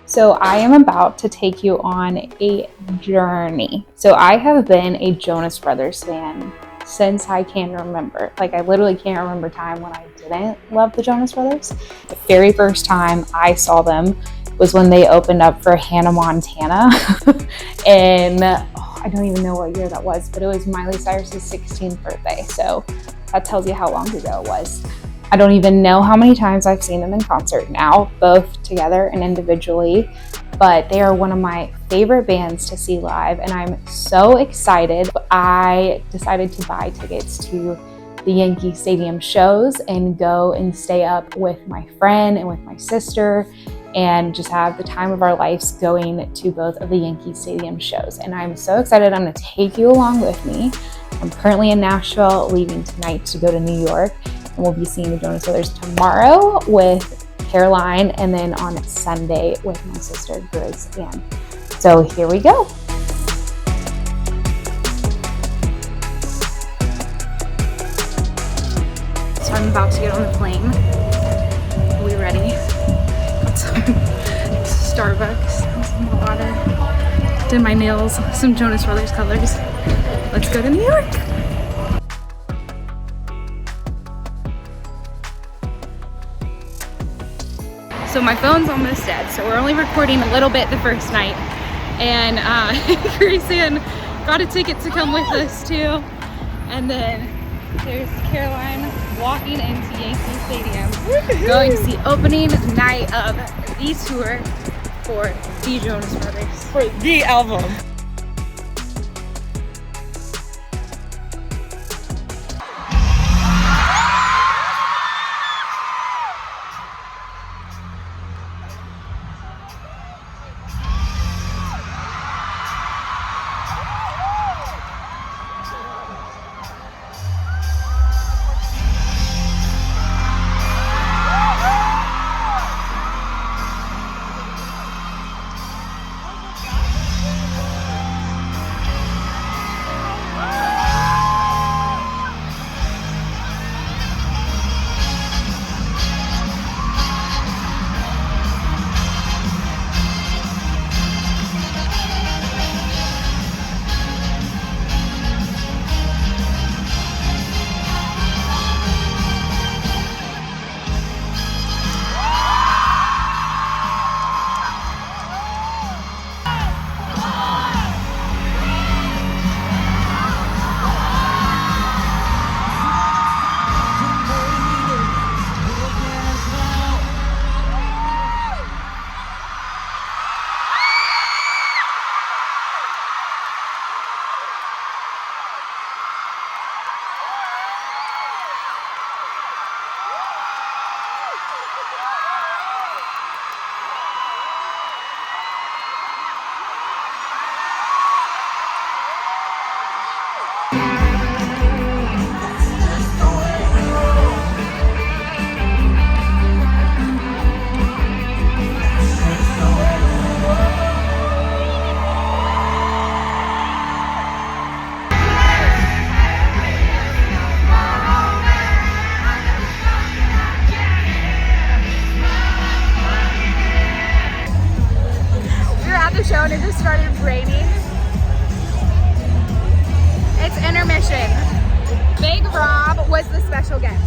So I am about to take you on a journey. So I have been a Jonas Brothers fan since I can remember. Like, I literally can't remember a time when I didn't love the Jonas Brothers. The very first time I saw them was when they opened up for Hannah Montana. And I don't even know what year that was, but it was Miley Cyrus's 16th birthday. So that tells you how long ago it was. I don't even know how many times I've seen them in concert now, both together and individually, but they are one of my favorite bands to see live, and I'm so excited. I decided to buy tickets to the Yankee Stadium shows and go and stay up with my friend and with my sister and just have the time of our lives going to both of the Yankee Stadium shows. And I'm so excited. I'm going to take you along with me. I'm currently in Nashville, leaving tonight to go to New York. And we'll be seeing the Jonas Brothers tomorrow with Caroline, and then on Sunday with my sister Grace Ann. So here we go. So I'm about to get on the plane. Are we ready? Got some Starbucks, some water. Did my nails, some Jonas Brothers colors. Let's go to New York. So my phone's almost dead, so we're only recording a little bit the first night. And Grace Ann got a ticket to come with us too. And then there's Caroline walking into Yankee Stadium, going to see opening night of the tour for the Jonas Brothers. For the album. Show and it just started raining. It's intermission. Big Rob was the special guest.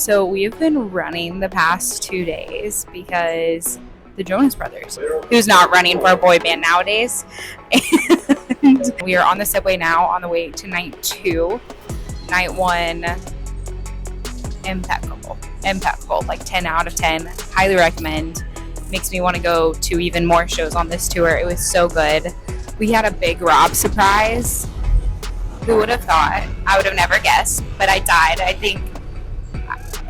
So we have been running the past 2 days because the Jonas Brothers, who's not running for a boy band nowadays. And we are on the subway now on the way to night 2. Night 1, impeccable, like 10 out of 10. Highly recommend. Makes me want to go to even more shows on this tour. It was so good. We had a big Rob surprise. Who would have thought? I would have never guessed, but I died. I think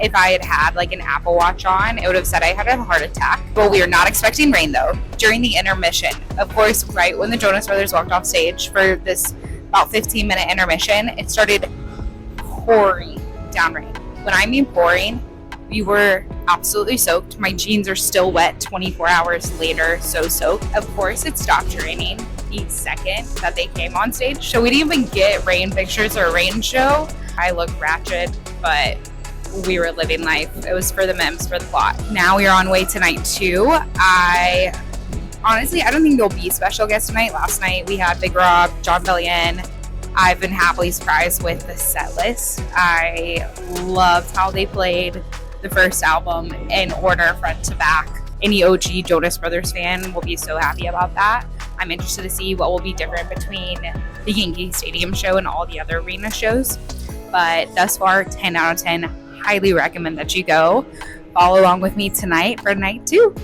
if I had had like an Apple Watch on, it would have said I had a heart attack. Well, we are not expecting rain though. During the intermission, of course, right when the Jonas Brothers walked off stage for this about 15-minute intermission, it started pouring down rain. When I mean pouring, we were absolutely soaked. My jeans are still wet 24 hours later, so soaked. Of course, it stopped raining the second that they came on stage. So we didn't even get rain pictures or a rain show. I look ratchet, but we were living life. It was for the memes, for the plot. Now we are on way to night 2. Honestly, I don't think there'll be special guests tonight. Last night we had Big Rob, John Bellion. I've been happily surprised with the set list. I loved how they played the first album in order, front to back. Any OG Jonas Brothers fan will be so happy about that. I'm interested to see what will be different between the Yankee Stadium show and all the other arena shows. But thus far, 10 out of 10. Highly recommend that you go. Follow along with me tonight for night 2.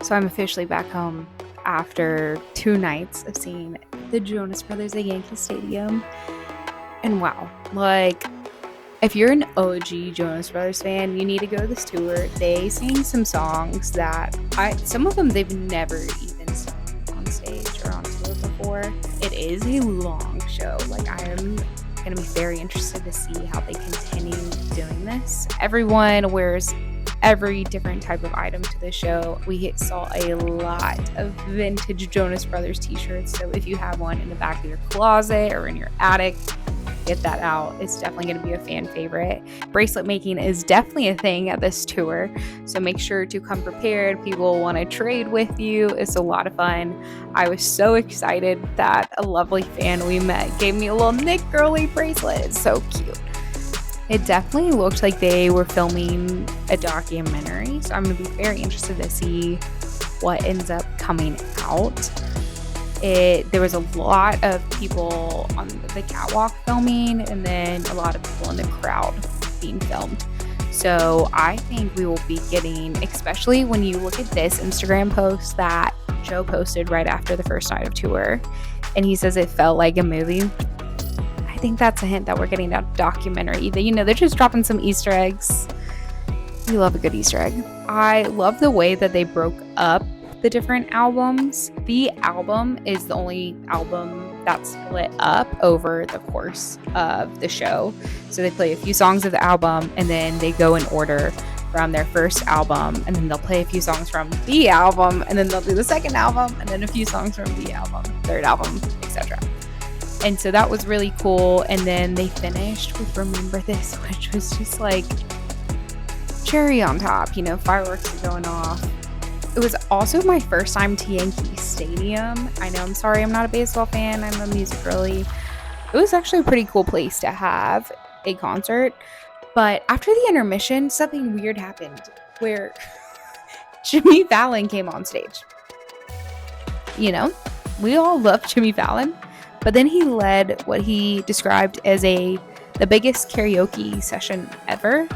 So I'm officially back home after 2 nights of seeing the Jonas Brothers at Yankee Stadium. And wow, like, if you're an OG Jonas Brothers fan, you need to go to this tour. They sing some songs that some of them they've never even sung on stage or on tour before. It is a long show. Like, I am going to be very interested to see how they continue doing this. Everyone wears every different type of item to the show. We saw a lot of vintage Jonas Brothers t-shirts, so if you have one in the back of your closet or in your attic, get that out. It's definitely going to be a fan favorite. Bracelet making is definitely a thing at this tour, so make sure to come prepared. People want to trade with you. It's a lot of fun. I was so excited that a lovely fan we met gave me a little Nick Girly bracelet. It's so cute. It definitely looked like they were filming a documentary, so I'm going to be very interested to see what ends up coming out. There was a lot of people on the catwalk filming, and then a lot of people in the crowd being filmed. So I think we will be getting, especially when you look at this Instagram post that Joe posted right after the first night of tour, and he says it felt like a movie. I think that's a hint that we're getting a documentary. They're just dropping some Easter eggs. We love a good Easter egg. I love the way that they broke up the different albums. The album is the only album that's split up over the course of the show. So they play a few songs of the album, and then they go in order from their first album, and then they'll play a few songs from the album, and then they'll do the second album, and then a few songs from the album, third album, etc. And so that was really cool. And then they finished with Remember This, which was just like cherry on top. Fireworks are going off. It was also my first time to Yankee Stadium. I know, I'm sorry, I'm not a baseball fan. I'm a music girly. It was actually a pretty cool place to have a concert. But after the intermission, something weird happened where Jimmy Fallon came on stage. We all love Jimmy Fallon. But then he led what he described as the biggest karaoke session ever.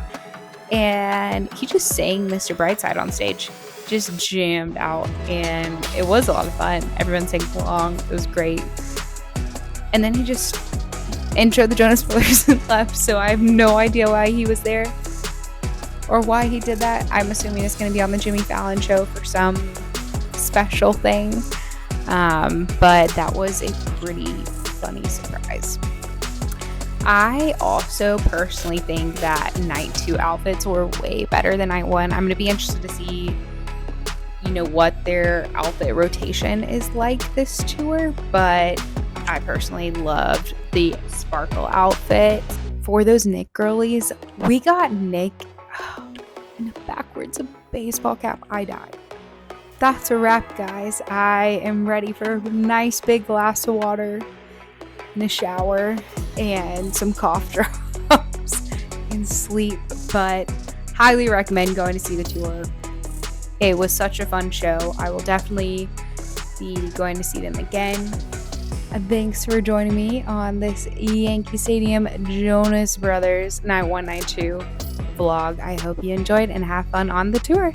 And he just sang Mr. Brightside on stage. Just jammed out. And it was a lot of fun. Everyone sang along. It was great. And then he just introed the Jonas Brothers and left. So I have no idea why he was there or why he did that. I'm assuming it's going to be on the Jimmy Fallon show for some special thing. But that was a pretty funny surprise. I also personally think that night 2 outfits were way better than night 1. I'm going to be interested to see, what their outfit rotation is like this tour, but I personally loved the sparkle outfit. For those Nick girlies, we got Nick in the backwards of baseball cap. I died. That's a wrap, guys. I am ready for a nice big glass of water and a shower and some cough drops and sleep, but highly recommend going to see the tour. It was such a fun show. I will definitely be going to see them again. Thanks for joining me on this Yankee Stadium Jonas Brothers Night 1, Night 2 vlog. I hope you enjoyed and have fun on the tour.